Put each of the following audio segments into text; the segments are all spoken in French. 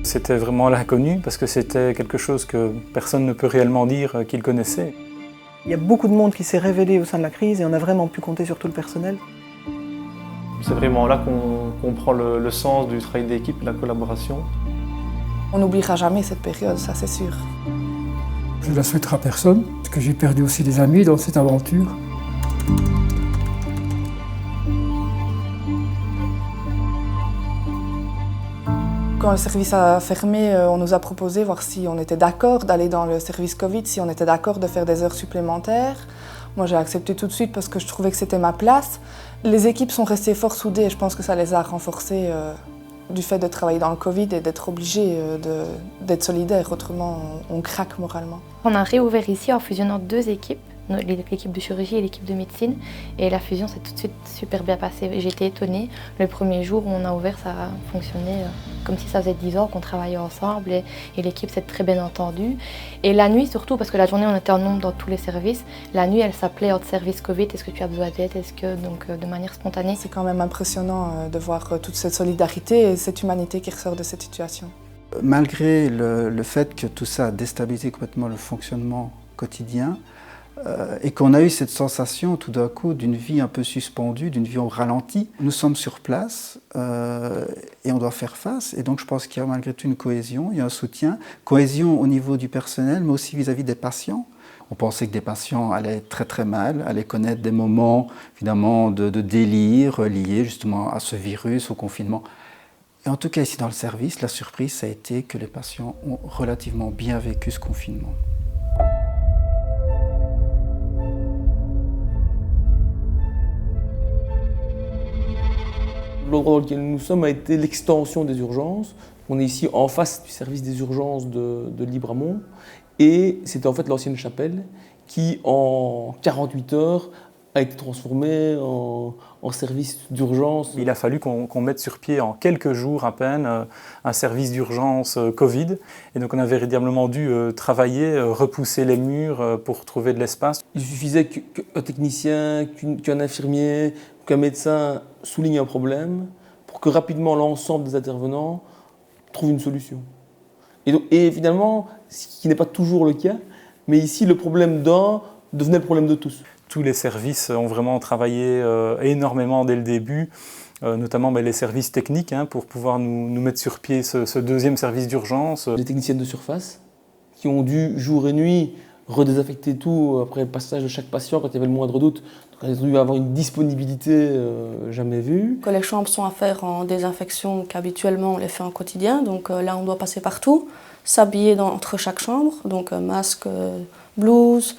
C'était vraiment l'inconnu parce que c'était quelque chose que personne ne peut réellement dire qu'il connaissait. Il y a beaucoup de monde qui s'est révélé au sein de la crise et on a vraiment pu compter sur tout le personnel. C'est vraiment là qu'on prend le sens du travail d'équipe, de la collaboration. On n'oubliera jamais cette période, ça c'est sûr. Je ne la souhaiterai à personne, parce que j'ai perdu aussi des amis dans cette aventure. Quand le service a fermé, on nous a proposé voir si on était d'accord d'aller dans le service Covid, si on était d'accord de faire des heures supplémentaires. Moi j'ai accepté tout de suite parce que je trouvais que c'était ma place. Les équipes sont restées fort soudées et je pense que ça les a renforcées du fait de travailler dans le Covid et d'être obligés d'être solidaires, autrement on craque moralement. On a réouvert ici en fusionnant deux équipes, l'équipe de chirurgie et l'équipe de médecine, et la fusion s'est tout de suite super bien passée. J'ai été étonnée, le premier jour où on a ouvert, ça a fonctionné comme si ça faisait 10 ans qu'on travaillait ensemble et l'équipe s'est très bien entendue. Et la nuit surtout, parce que la journée on était en nombre dans tous les services, la nuit elle s'appelait hors service Covid, est-ce que tu as besoin d'aide, donc de manière spontanée. C'est quand même impressionnant de voir toute cette solidarité et cette humanité qui ressort de cette situation. Malgré le fait que tout ça a déstabilisé complètement le fonctionnement quotidien, et qu'on a eu cette sensation tout d'un coup d'une vie un peu suspendue, d'une vie au ralenti. Nous sommes sur place et on doit faire face. Et donc je pense qu'il y a malgré tout une cohésion, il y a un soutien. Cohésion au niveau du personnel, mais aussi vis-à-vis des patients. On pensait que des patients allaient très très mal, allaient connaître des moments évidemment de délire liés justement à ce virus, au confinement. Et en tout cas ici dans le service, la surprise ça a été que les patients ont relativement bien vécu ce confinement. L'endroit dans lequel nous sommes a été l'extension des urgences. On est ici en face du service des urgences de Libramont et c'était en fait l'ancienne chapelle qui en 48 heures a été transformée en service d'urgence. Il a fallu qu'on mette sur pied en quelques jours à peine un service d'urgence Covid. Et donc on a véritablement dû travailler, repousser les murs pour trouver de l'espace. Il suffisait qu'un technicien, qu'un infirmier, qu'un médecin souligne un problème pour que rapidement l'ensemble des intervenants trouve une solution. Et finalement, ce qui n'est pas toujours le cas, mais ici le problème d'un devenait le problème de tous. Tous les services ont vraiment travaillé énormément dès le début, notamment les services techniques pour pouvoir nous mettre sur pied ce deuxième service d'urgence. Les techniciennes de surface qui ont dû jour et nuit redésinfecter tout après le passage de chaque patient quand il y avait le moindre doute. Donc elles ont dû avoir une disponibilité jamais vue. Que les chambres sont à faire en désinfection qu'habituellement on les fait en quotidien, donc là on doit passer partout, s'habiller entre chaque chambre, donc masque, blouse,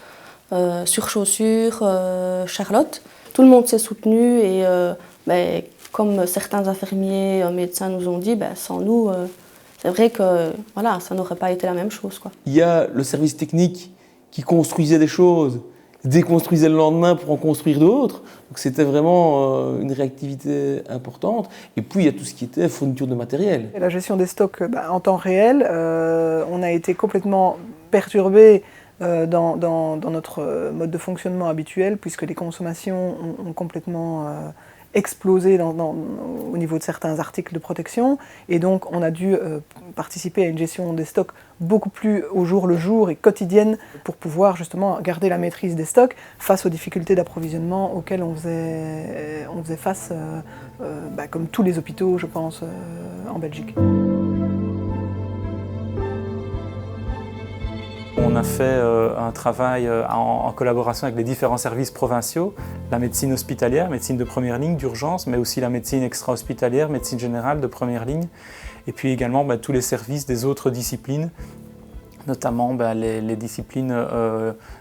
surchaussures, Charlotte. Tout le monde s'est soutenu et comme certains infirmiers, médecins nous ont dit, sans nous, c'est vrai que voilà, ça n'aurait pas été la même chose, quoi. Il y a le service technique qui construisait des choses, déconstruisait le lendemain pour en construire d'autres. Donc c'était vraiment une réactivité importante. Et puis il y a tout ce qui était fourniture de matériel. Et la gestion des stocks en temps réel, on a été complètement perturbés dans notre mode de fonctionnement habituel, puisque les consommations ont complètement explosé au niveau de certains articles de protection, et donc on a dû participer à une gestion des stocks beaucoup plus au jour le jour et quotidienne pour pouvoir justement garder la maîtrise des stocks face aux difficultés d'approvisionnement auxquelles on faisait face, comme tous les hôpitaux, je pense, en Belgique. On a fait un travail en collaboration avec les différents services provinciaux, la médecine hospitalière, médecine de première ligne d'urgence, mais aussi la médecine extra-hospitalière, médecine générale de première ligne, et puis également tous les services des autres disciplines, notamment les disciplines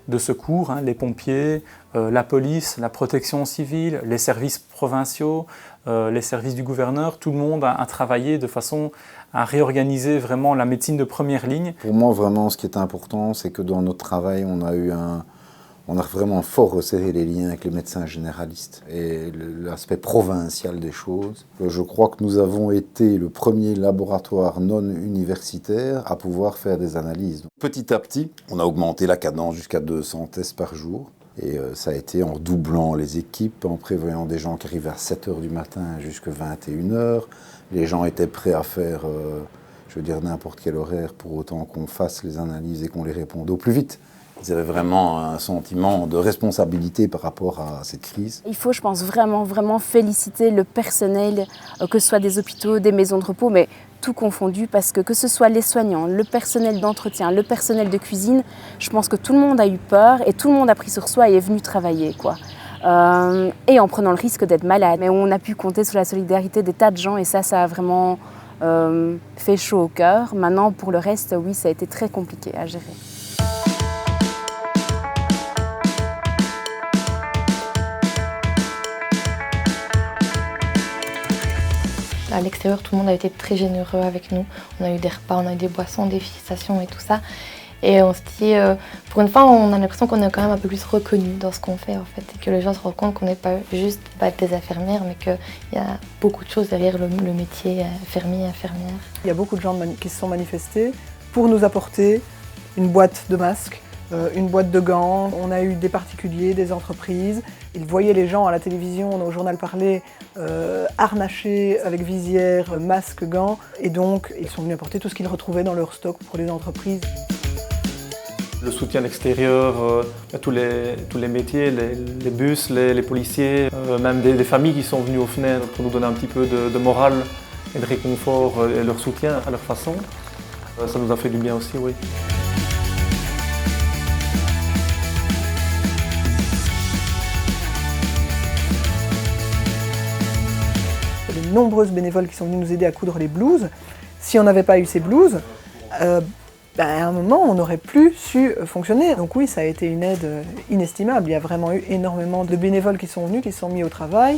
de secours, les pompiers, la police, la protection civile, les services provinciaux, les services du gouverneur. Tout le monde a travaillé de façon à réorganiser vraiment la médecine de première ligne. Pour moi, vraiment, ce qui est important, c'est que dans notre travail, on a vraiment fort resserré les liens avec les médecins généralistes et l'aspect provincial des choses. Je crois que nous avons été le premier laboratoire non universitaire à pouvoir faire des analyses. Petit à petit, on a augmenté la cadence jusqu'à 200 tests par jour. Et ça a été en doublant les équipes, en prévoyant des gens qui arrivaient à 7 h du matin jusqu'à 21 h. Les gens étaient prêts à faire je veux dire, n'importe quel horaire pour autant qu'on fasse les analyses et qu'on les réponde au plus vite. Ils avaient vraiment un sentiment de responsabilité par rapport à cette crise. Il faut, je pense, vraiment féliciter le personnel, que ce soit des hôpitaux, des maisons de repos, mais tout confondu, parce que ce soit les soignants, le personnel d'entretien, le personnel de cuisine, je pense que tout le monde a eu peur et tout le monde a pris sur soi et est venu travailler, quoi. Et en prenant le risque d'être malade. Mais on a pu compter sur la solidarité des tas de gens et ça a vraiment fait chaud au cœur. Maintenant, pour le reste, oui, ça a été très compliqué à gérer. À l'extérieur, tout le monde a été très généreux avec nous. On a eu des repas, on a eu des boissons, des félicitations et tout ça. Et on se dit, pour une fois, on a l'impression qu'on est quand même un peu plus reconnus dans ce qu'on fait, en fait. Et que les gens se rendent compte qu'on n'est pas juste des infirmières, mais qu'il y a beaucoup de choses derrière le métier infirmier, infirmière. Il y a beaucoup de gens qui se sont manifestés pour nous apporter une boîte de masques, une boîte de gants. On a eu des particuliers, des entreprises. Ils voyaient les gens à la télévision, au journal parler, harnachés avec visière, masques, gants. Et donc, ils sont venus apporter tout ce qu'ils retrouvaient dans leur stock pour les entreprises. Le soutien extérieur, tous les métiers, les bus, les policiers, même des familles qui sont venues aux fenêtres pour nous donner un petit peu de morale et de réconfort et leur soutien à leur façon. Ça nous a fait du bien aussi, oui. Les nombreuses bénévoles qui sont venus nous aider à coudre les blouses. Si on n'avait pas eu ces blouses, à un moment, on n'aurait plus su fonctionner. Donc oui, ça a été une aide inestimable. Il y a vraiment eu énormément de bénévoles qui sont venus, qui se sont mis au travail.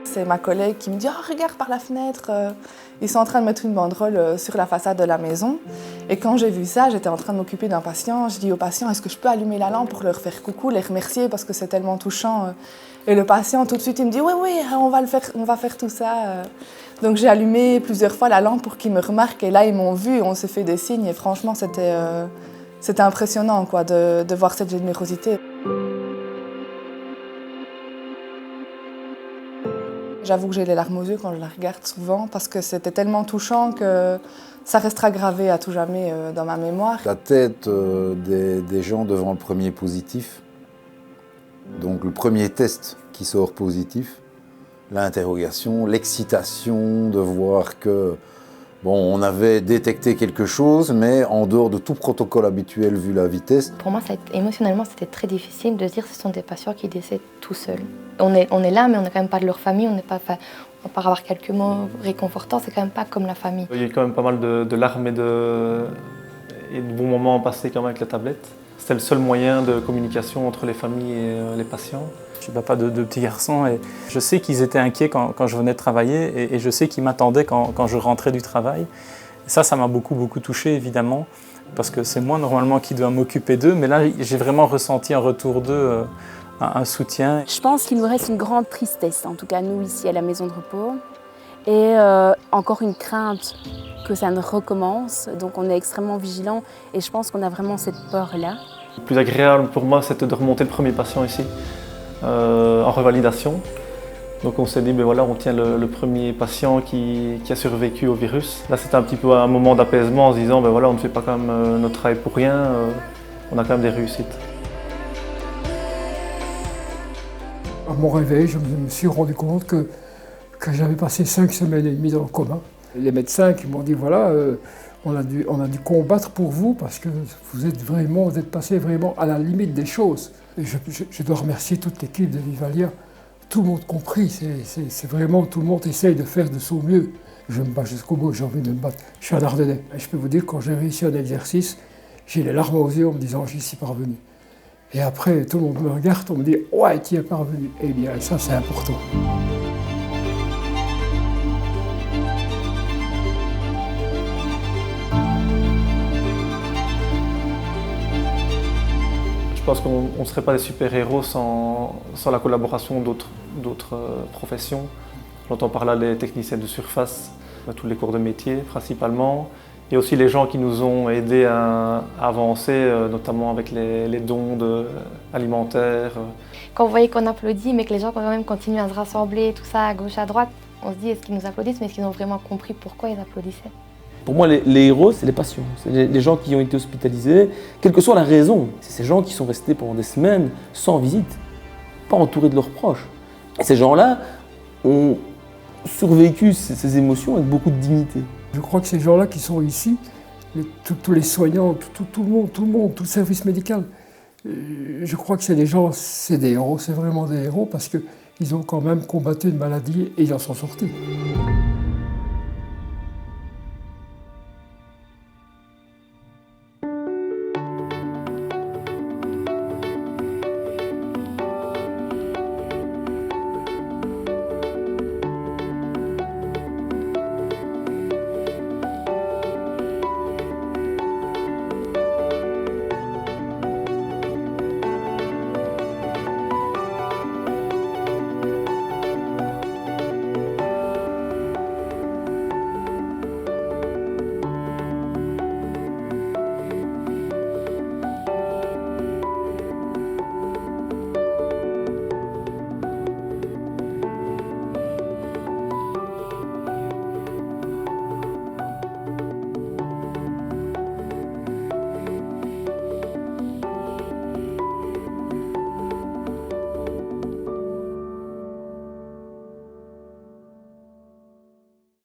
C'est ma collègue qui me dit « Oh, regarde par la fenêtre, ils sont en train de mettre une banderole sur la façade de la maison. » Et quand j'ai vu ça, j'étais en train de m'occuper d'un patient. Je dis au patient « Est-ce que je peux allumer la lampe pour leur faire coucou, les remercier parce que c'est tellement touchant ?» Et le patient, tout de suite, il me dit « Oui, on va faire tout ça. » Donc j'ai allumé plusieurs fois la lampe pour qu'ils me remarquent. Et là, ils m'ont vu, on s'est fait des signes. Et franchement, c'était impressionnant quoi, de voir cette générosité. J'avoue que j'ai les larmes aux yeux quand je la regarde souvent parce que c'était tellement touchant que ça restera gravé à tout jamais dans ma mémoire. La tête des gens devant le premier positif, donc le premier test qui sort positif, l'interrogation, l'excitation de voir que bon, on avait détecté quelque chose, mais en dehors de tout protocole habituel vu la vitesse. Pour moi, émotionnellement, c'était très difficile de se dire que ce sont des patients qui décèdent tout seuls. On est là, mais on n'est quand même pas de leur famille, on part avoir quelques mots réconfortants, c'est quand même pas comme la famille. Il y a eu quand même pas mal de larmes et de bons moments passés quand même avec la tablette. C'était le seul moyen de communication entre les familles et les patients. Je suis papa de petits garçons et je sais qu'ils étaient inquiets quand je venais de travailler et je sais qu'ils m'attendaient quand je rentrais du travail. Et ça m'a beaucoup touché évidemment parce que c'est moi normalement qui dois m'occuper d'eux, mais là j'ai vraiment ressenti en retour d'eux un soutien. Je pense qu'il nous reste une grande tristesse, en tout cas nous ici à la maison de repos, et encore une crainte que ça ne recommence, donc on est extrêmement vigilants et je pense qu'on a vraiment cette peur-là. Le plus agréable pour moi, c'était de remonter le premier patient ici. En revalidation. Donc on s'est dit, ben voilà, on tient le premier patient qui a survécu au virus. Là, c'était un petit peu un moment d'apaisement en se disant, ben voilà, on ne fait pas quand même notre travail pour rien, on a quand même des réussites. À mon réveil, je me suis rendu compte que j'avais passé 5 semaines et demie dans le coma. Les médecins qui m'ont dit, voilà, on a dû combattre pour vous parce que vous êtes passé vraiment à la limite des choses. Et je dois remercier toute l'équipe de Vivalia, tout le monde compris, c'est vraiment tout le monde essaye de faire de son mieux. Je me bats jusqu'au bout, j'ai envie de me battre. Je suis un Ardennais. Et je peux vous dire, quand j'ai réussi un exercice, j'ai les larmes aux yeux en me disant j'y suis parvenu. Et après, tout le monde me regarde, on me dit ouais, tu y es parvenu. Eh bien, ça c'est important. Je pense qu'on ne serait pas des super-héros sans la collaboration d'autres professions. J'entends par là les techniciens de surface, tous les cours de métier principalement, Et aussi les gens qui nous ont aidés à avancer, notamment avec les dons alimentaires. Quand vous voyez qu'on applaudit, mais que les gens quand même continuent à se rassembler, tout ça à gauche, à droite, on se dit est-ce qu'ils nous applaudissent, mais est-ce qu'ils ont vraiment compris pourquoi ils applaudissaient? Pour moi, les héros, c'est les patients. C'est les gens qui ont été hospitalisés, quelle que soit la raison. C'est ces gens qui sont restés pendant des semaines sans visite, pas entourés de leurs proches. Et ces gens-là ont survécu ces émotions avec beaucoup de dignité. Je crois que ces gens-là qui sont ici, tous les soignants, tout le monde, tout le service médical, je crois que c'est des gens, c'est des héros, c'est vraiment des héros parce qu'ils ont quand même combattu une maladie et ils en sont sortis.